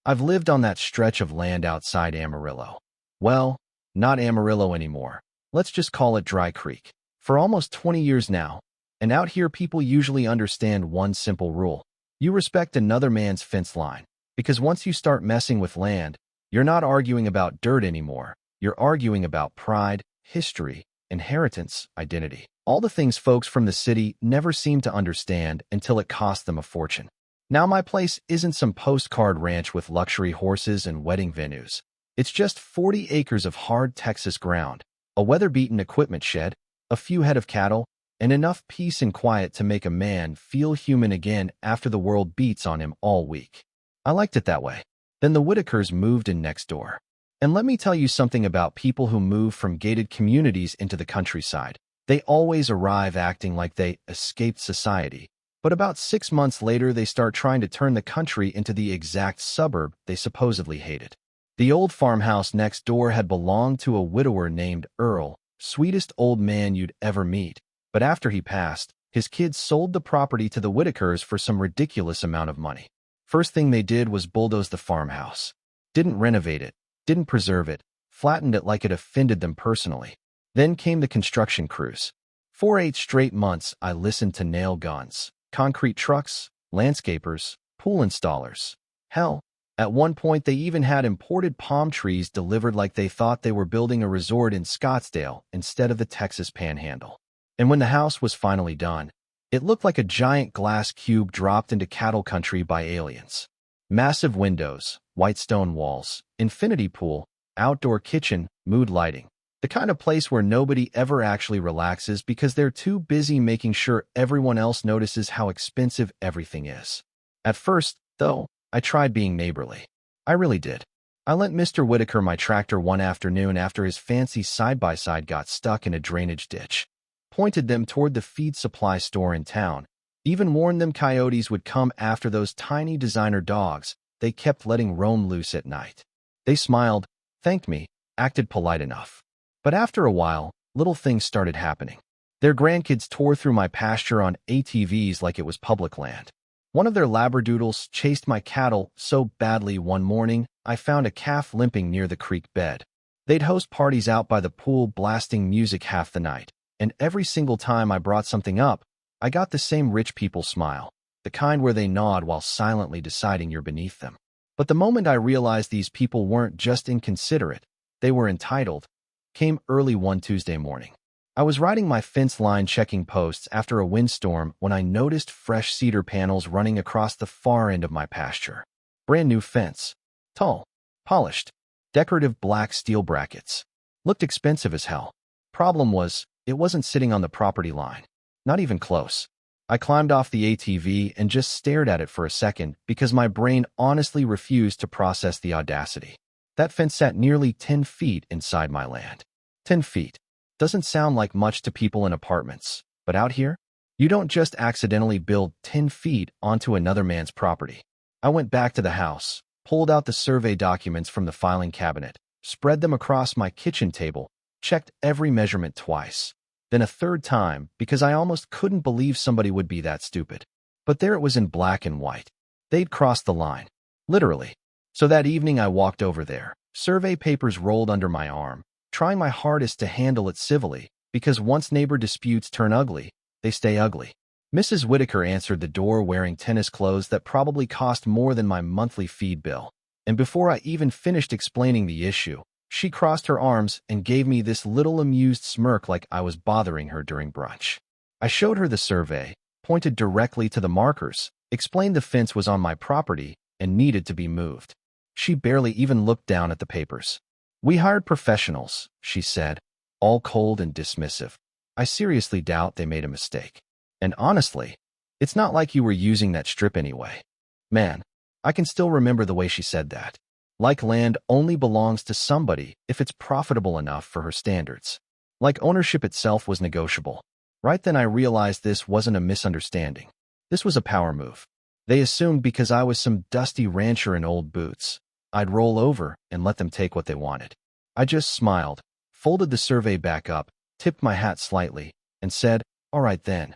I've lived on that stretch of land outside Amarillo. Well, not Amarillo anymore. Let's just call it Dry Creek. For almost 20 years now. And out here people usually understand one simple rule. You respect another man's fence line. Because once you start messing with land, you're not arguing about dirt anymore. You're arguing about pride, history, inheritance, identity. All the things folks from the city never seem to understand until it costs them a fortune. Now my place isn't some postcard ranch with luxury horses and wedding venues. It's just 40 acres of hard Texas ground, a weather-beaten equipment shed, a few head of cattle, and enough peace and quiet to make a man feel human again after the world beats on him all week. I liked it that way. Then the Whitakers moved in next door. And let me tell you something about people who move from gated communities into the countryside. They always arrive acting like they escaped society. But about 6 months later, they start trying to turn the country into the exact suburb they supposedly hated. The old farmhouse next door had belonged to a widower named Earl, sweetest old man you'd ever meet. But after he passed, his kids sold the property to the Whitakers for some ridiculous amount of money. First thing they did was bulldoze the farmhouse. Didn't renovate it, didn't preserve it, flattened it like it offended them personally. Then came the construction crews. For 8 straight months, I listened to nail guns, concrete trucks, landscapers, pool installers. Hell, at one point they even had imported palm trees delivered like they thought they were building a resort in Scottsdale instead of the Texas Panhandle. And when the house was finally done, it looked like a giant glass cube dropped into cattle country by aliens. Massive windows, white stone walls, infinity pool, outdoor kitchen, mood lighting. The kind of place where nobody ever actually relaxes because they're too busy making sure everyone else notices how expensive everything is. At first, though, I tried being neighborly. I really did. I lent Mr. Whitaker my tractor one afternoon after his fancy side-by-side got stuck in a drainage ditch. Pointed them toward the feed supply store in town. Even warned them coyotes would come after those tiny designer dogs they kept letting roam loose at night. They smiled, thanked me, acted polite enough. But after a while, little things started happening. Their grandkids tore through my pasture on ATVs like it was public land. One of their labradoodles chased my cattle so badly one morning I found a calf limping near the creek bed. They'd host parties out by the pool blasting music half the night, and every single time I brought something up, I got the same rich people smile, the kind where they nod while silently deciding you're beneath them. But the moment I realized these people weren't just inconsiderate, they were entitled, came early one Tuesday morning. I was riding my fence line checking posts after a windstorm when I noticed fresh cedar panels running across the far end of my pasture. Brand new fence. Tall. Polished. Decorative black steel brackets. Looked expensive as hell. Problem was, it wasn't sitting on the property line. Not even close. I climbed off the ATV and just stared at it for a second because my brain honestly refused to process the audacity. That fence sat nearly 10 feet inside my land. 10 feet. Doesn't sound like much to people in apartments, but out here, you don't just accidentally build 10 feet onto another man's property. I went back to the house, pulled out the survey documents from the filing cabinet, spread them across my kitchen table, checked every measurement twice, then a third time because I almost couldn't believe somebody would be that stupid. But there it was in black and white. They'd crossed the line. Literally. So that evening I walked over there, survey papers rolled under my arm, trying my hardest to handle it civilly, because once neighbor disputes turn ugly, they stay ugly. Mrs. Whitaker answered the door wearing tennis clothes that probably cost more than my monthly feed bill. And before I even finished explaining the issue, she crossed her arms and gave me this little amused smirk like I was bothering her during brunch. I showed her the survey, pointed directly to the markers, explained the fence was on my property and needed to be moved. She barely even looked down at the papers. "We hired professionals," she said, all cold and dismissive. I seriously doubt they made a mistake. And honestly, it's not like you were using that strip anyway. Man, I can still remember the way she said that. Like land only belongs to somebody if it's profitable enough for her standards. Like ownership itself was negotiable. Right then I realized this wasn't a misunderstanding. This was a power move. They assumed because I was some dusty rancher in old boots, I'd roll over and let them take what they wanted. I just smiled, folded the survey back up, tipped my hat slightly, and said, "All right then."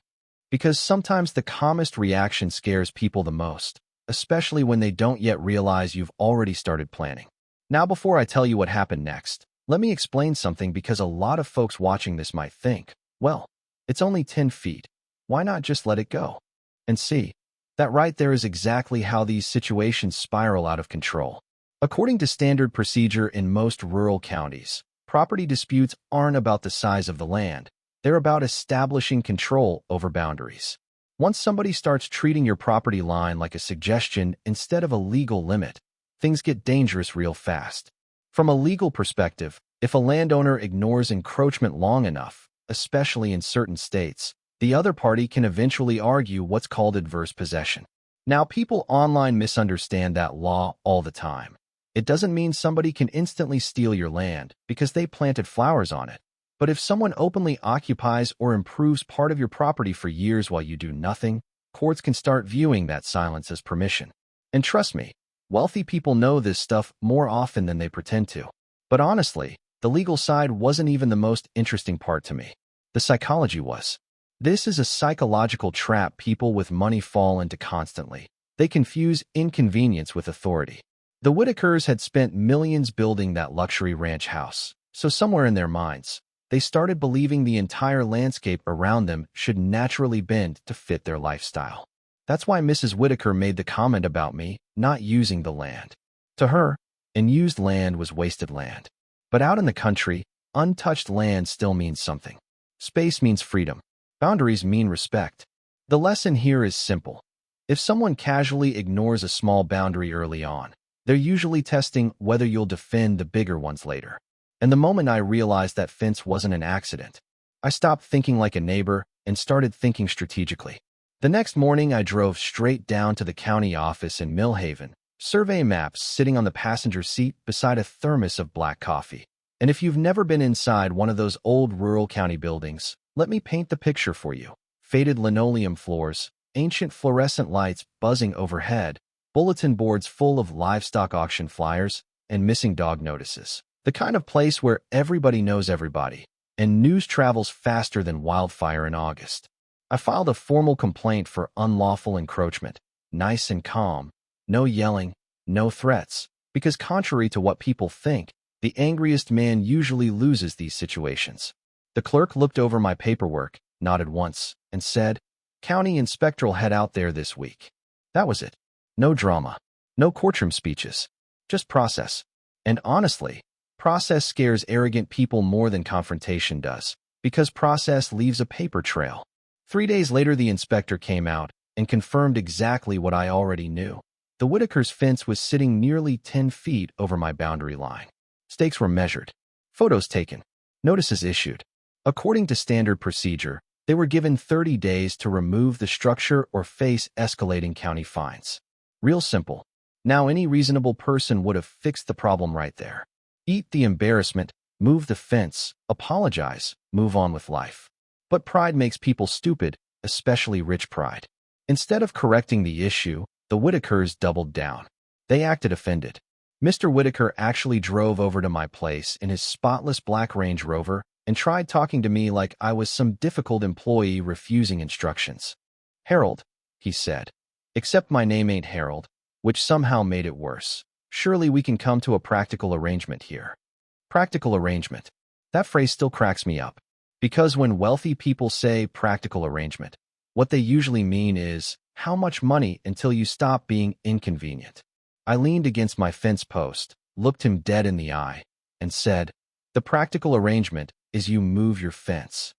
Because sometimes the calmest reaction scares people the most. especially when they don't yet realize you've already started planning. Now, before I tell you what happened next, let me explain something because a lot of folks watching this might think, well, it's only 10 feet. Why not just let it go? And see, that right there is exactly how these situations spiral out of control. According to standard procedure in most rural counties, property disputes aren't about the size of the land. They're about establishing control over boundaries. Once somebody starts treating your property line like a suggestion instead of a legal limit, things get dangerous real fast. From a legal perspective, if a landowner ignores encroachment long enough, especially in certain states, the other party can eventually argue what's called adverse possession. Now, people online misunderstand that law all the time. It doesn't mean somebody can instantly steal your land because they planted flowers on it. But if someone openly occupies or improves part of your property for years while you do nothing, courts can start viewing that silence as permission. And trust me, wealthy people know this stuff more often than they pretend to. But honestly, the legal side wasn't even the most interesting part to me. The psychology was. This is a psychological trap people with money fall into constantly. They confuse inconvenience with authority. The Whitakers had spent millions building that luxury ranch house, so somewhere in their minds, they started believing the entire landscape around them should naturally bend to fit their lifestyle. That's why Mrs. Whitaker made the comment about me not using the land. To her, unused land was wasted land. But out in the country, untouched land still means something. Space means freedom. Boundaries mean respect. The lesson here is simple. If someone casually ignores a small boundary early on, they're usually testing whether you'll defend the bigger ones later. And the moment I realized that fence wasn't an accident, I stopped thinking like a neighbor and started thinking strategically. The next morning, I drove straight down to the county office in Millhaven, survey maps sitting on the passenger seat beside a thermos of black coffee. And if you've never been inside one of those old rural county buildings, let me paint the picture for you. Faded linoleum floors, ancient fluorescent lights buzzing overhead, bulletin boards full of livestock auction flyers, and missing dog notices. The kind of place where everybody knows everybody, and news travels faster than wildfire in August. I filed a formal complaint for unlawful encroachment, nice and calm, no yelling, no threats, because contrary to what people think, the angriest man usually loses these situations. The clerk looked over my paperwork, nodded once, and said, "County inspector will head out there this week." That was it. No drama, no courtroom speeches, just process. And honestly, process scares arrogant people more than confrontation does, because process leaves a paper trail. 3 days later, the inspector came out and confirmed exactly what I already knew. The Whitaker's fence was sitting nearly 10 feet over my boundary line. Stakes were measured, photos taken, notices issued. According to standard procedure, they were given 30 days to remove the structure or face escalating county fines. Real simple. Now, any reasonable person would have fixed the problem right there. Eat the embarrassment, move the fence, apologize, move on with life. But pride makes people stupid, especially rich pride. Instead of correcting the issue, the Whitakers doubled down. They acted offended. Mr. Whitaker actually drove over to my place in his spotless black Range Rover and tried talking to me like I was some difficult employee refusing instructions. "Harold," he said. "Except my name ain't Harold," which somehow made it worse. "Surely we can come to a practical arrangement here." Practical arrangement. That phrase still cracks me up. Because when wealthy people say practical arrangement, what they usually mean is, how much money until you stop being inconvenient? I leaned against my fence post, looked him dead in the eye, and said, "The practical arrangement is you move your fence."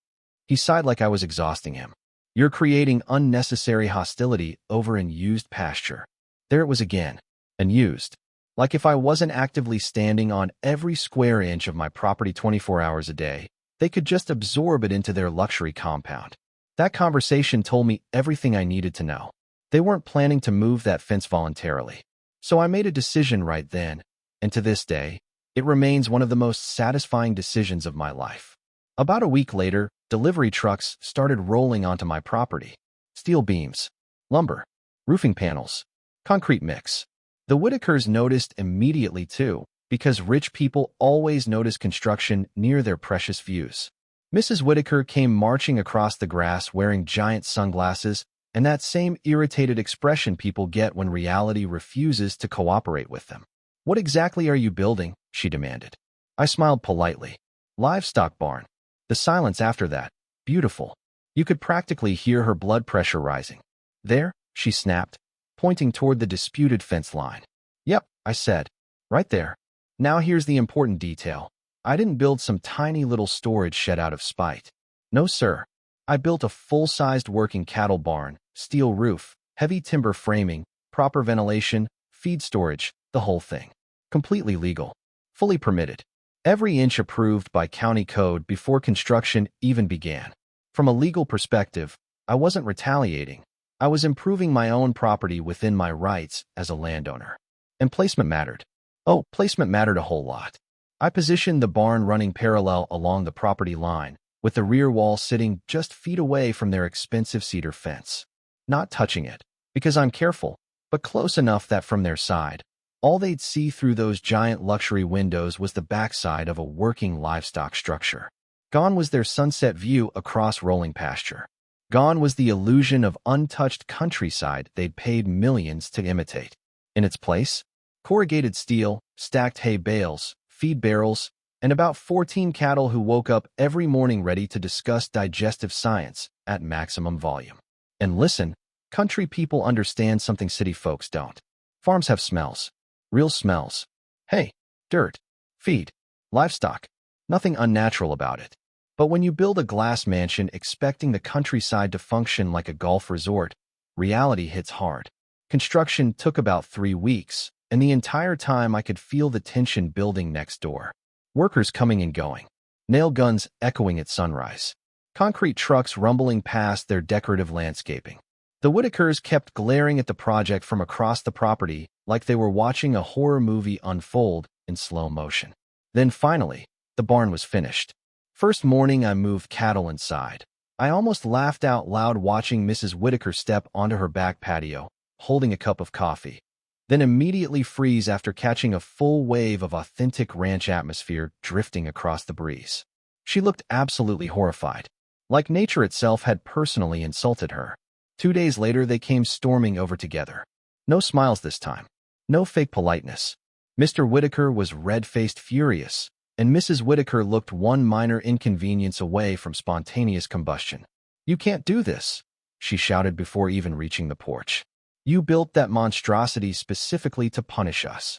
He sighed like I was exhausting him. "You're creating unnecessary hostility over unused pasture." There it was again, unused. Like if I wasn't actively standing on every square inch of my property 24 hours a day, they could just absorb it into their luxury compound. That conversation told me everything I needed to know. They weren't planning to move that fence voluntarily. So I made a decision right then, and to this day, it remains one of the most satisfying decisions of my life. About a week later, delivery trucks started rolling onto my property. Steel beams, lumber, roofing panels, concrete mix. The Whitakers noticed immediately too, because rich people always notice construction near their precious views. Mrs. Whitaker came marching across the grass wearing giant sunglasses and that same irritated expression people get when reality refuses to cooperate with them. "What exactly are you building?" she demanded. I smiled politely. "Livestock barn." The silence after that, beautiful. You could practically hear her blood pressure rising. "There," she snapped, pointing toward the disputed fence line. "Yep," I said. "Right there." Now here's the important detail. I didn't build some tiny little storage shed out of spite. No, sir. I built a full-sized working cattle barn, steel roof, heavy timber framing, proper ventilation, feed storage, the whole thing. Completely legal. Fully permitted. Every inch approved by county code before construction even began. From a legal perspective, I wasn't retaliating. I was improving my own property within my rights as a landowner. And placement mattered. Oh, placement mattered a whole lot. I positioned the barn running parallel along the property line, with the rear wall sitting just feet away from their expensive cedar fence. Not touching it, because I'm careful, but close enough that from their side, all they'd see through those giant luxury windows was the backside of a working livestock structure. Gone was their sunset view across rolling pasture. Gone was the illusion of untouched countryside they'd paid millions to imitate. In its place, corrugated steel, stacked hay bales, feed barrels, and about 14 cattle who woke up every morning ready to discuss digestive science at maximum volume. And listen, country people understand something city folks don't. Farms have smells. Real smells. Hay, dirt, feed, livestock. Nothing unnatural about it. But when you build a glass mansion expecting the countryside to function like a golf resort, reality hits hard. Construction took about 3 weeks, and the entire time I could feel the tension building next door. Workers coming and going. Nail guns echoing at sunrise. Concrete trucks rumbling past their decorative landscaping. The Whitakers kept glaring at the project from across the property like they were watching a horror movie unfold in slow motion. Then finally, the barn was finished. First morning I moved cattle inside. I almost laughed out loud watching Mrs. Whitaker step onto her back patio, holding a cup of coffee, then immediately freeze after catching a full wave of authentic ranch atmosphere drifting across the breeze. She looked absolutely horrified, like nature itself had personally insulted her. 2 days later they came storming over together. No smiles this time. No fake politeness. Mr. Whitaker was red-faced furious, and Mrs. Whitaker looked one minor inconvenience away from spontaneous combustion. "You can't do this," she shouted before even reaching the porch. "You built that monstrosity specifically to punish us."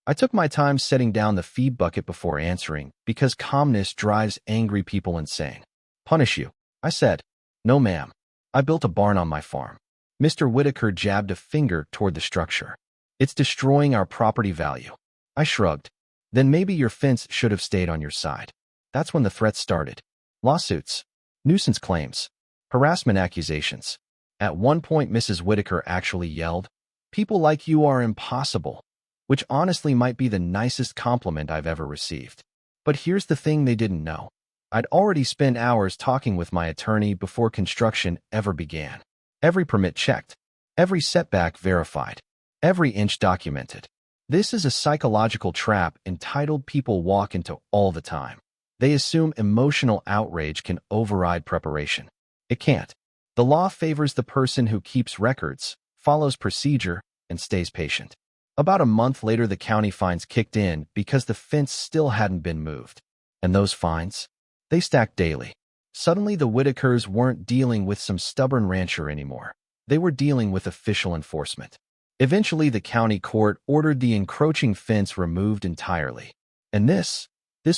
I took my time setting down the feed bucket before answering, because calmness drives angry people insane. "Punish you," I said. "No, ma'am. I built a barn on my farm." Mr. Whitaker jabbed a finger toward the structure. "It's destroying our property value." I shrugged. "Then maybe your fence should have stayed on your side." That's when the threats started. Lawsuits, nuisance claims, harassment accusations. At one point, Mrs. Whitaker actually yelled, "People like you are impossible," which honestly might be the nicest compliment I've ever received. But here's the thing they didn't know. I'd already spent hours talking with my attorney before construction ever began. Every permit checked, every setback verified, every inch documented. This is a psychological trap entitled people walk into all the time. They assume emotional outrage can override preparation. It can't. The law favors the person who keeps records, follows procedure, and stays patient. About a month later, the county fines kicked in because the fence still hadn't been moved. And those fines? They stacked daily. Suddenly, the Whitakers weren't dealing with some stubborn rancher anymore. They were dealing with official enforcement. Eventually, the county court ordered the encroaching fence removed entirely. And this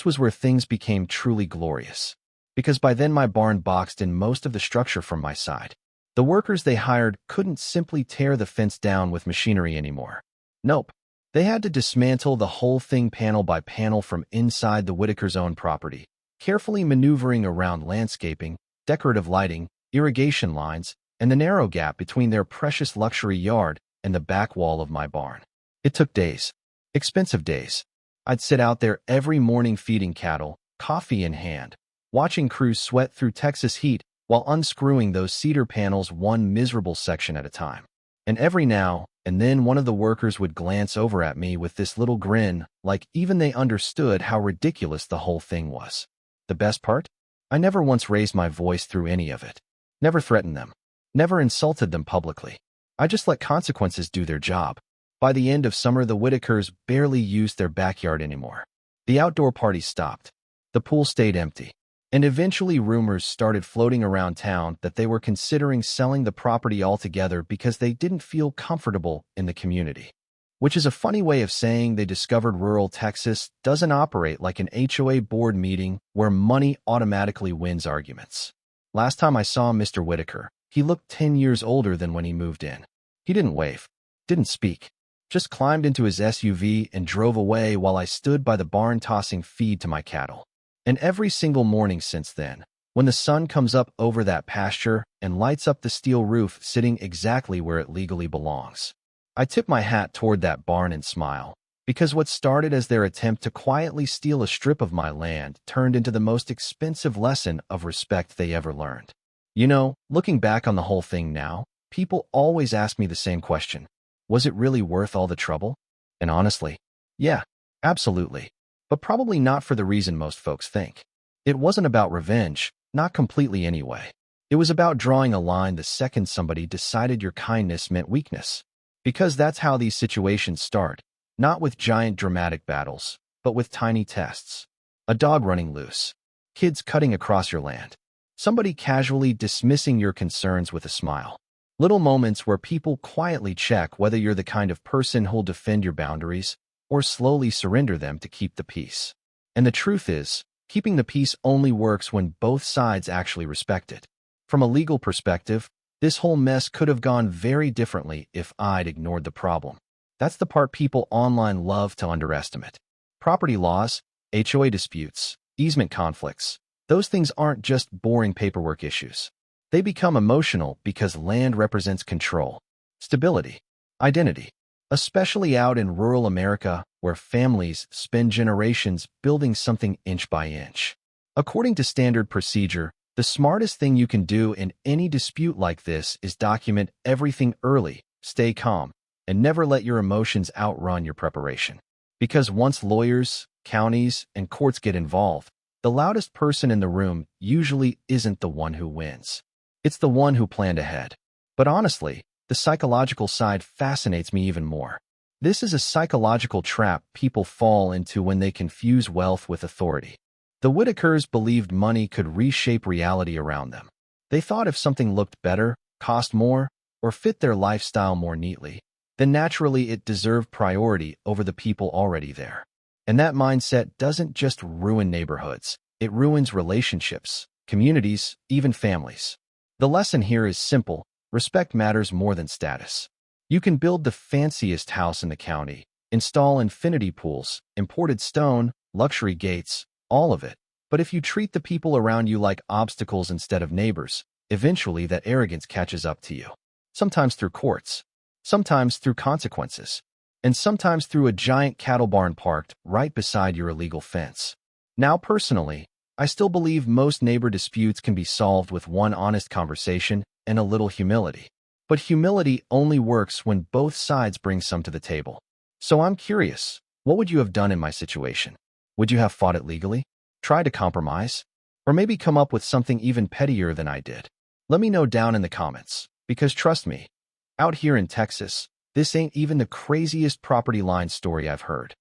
was where things became truly glorious. Because by then my barn boxed in most of the structure from my side. The workers they hired couldn't simply tear the fence down with machinery anymore. Nope. They had to dismantle the whole thing panel by panel from inside the Whitakers' own property, carefully maneuvering around landscaping, decorative lighting, irrigation lines, and the narrow gap between their precious luxury yard and the back wall of my barn. It took days. Expensive days. I'd sit out there every morning feeding cattle, coffee in hand, watching crews sweat through Texas heat while unscrewing those cedar panels one miserable section at a time. And every now and then one of the workers would glance over at me with this little grin, like even they understood how ridiculous the whole thing was. The best part? I never once raised my voice through any of it. Never threatened them. Never insulted them publicly. I just let consequences do their job. By the end of summer, the Whitakers barely used their backyard anymore. The outdoor parties stopped. The pool stayed empty. And eventually rumors started floating around town that they were considering selling the property altogether because they didn't feel comfortable in the community. Which is a funny way of saying they discovered rural Texas doesn't operate like an HOA board meeting where money automatically wins arguments. Last time I saw Mr. Whitaker, he looked 10 years older than when he moved in. He didn't wave, didn't speak, just climbed into his SUV and drove away while I stood by the barn tossing feed to my cattle. And every single morning since then, when the sun comes up over that pasture and lights up the steel roof sitting exactly where it legally belongs, I tip my hat toward that barn and smile, because what started as their attempt to quietly steal a strip of my land turned into the most expensive lesson of respect they ever learned. You know, looking back on the whole thing now, people always ask me the same question. Was it really worth all the trouble? And honestly, yeah, absolutely. But probably not for the reason most folks think. It wasn't about revenge, not completely anyway. It was about drawing a line the second somebody decided your kindness meant weakness. Because that's how these situations start, not with giant dramatic battles, but with tiny tests. A dog running loose, kids cutting across your land, somebody casually dismissing your concerns with a smile. Little moments where people quietly check whether you're the kind of person who'll defend your boundaries or slowly surrender them to keep the peace. And the truth is, keeping the peace only works when both sides actually respect it. From a legal perspective, this whole mess could have gone very differently if I'd ignored the problem. That's the part people online love to underestimate. Property laws, HOA disputes, easement conflicts, those things aren't just boring paperwork issues. They become emotional because land represents control, stability, identity. Especially out in rural America, where families spend generations building something inch by inch. According to standard procedure, the smartest thing you can do in any dispute like this is document everything early, stay calm, and never let your emotions outrun your preparation. Because once lawyers, counties, and courts get involved, the loudest person in the room usually isn't the one who wins. It's the one who planned ahead. But honestly, the psychological side fascinates me even more. This is a psychological trap people fall into when they confuse wealth with authority. The Whitakers believed money could reshape reality around them. They thought if something looked better, cost more, or fit their lifestyle more neatly, then naturally it deserved priority over the people already there. And that mindset doesn't just ruin neighborhoods, it ruins relationships, communities, even families. The lesson here is simple. Respect matters more than status. You can build the fanciest house in the county, install infinity pools, imported stone, luxury gates, all of it. But if you treat the people around you like obstacles instead of neighbors, eventually that arrogance catches up to you. Sometimes through courts, sometimes through consequences, and sometimes through a giant cattle barn parked right beside your illegal fence. Now, personally, I still believe most neighbor disputes can be solved with one honest conversation and a little humility. But humility only works when both sides bring some to the table. So I'm curious, what would you have done in my situation? Would you have fought it legally? Try to compromise? Or maybe come up with something even pettier than I did? Let me know down in the comments, because trust me, out here in Texas, this ain't even the craziest property line story I've heard.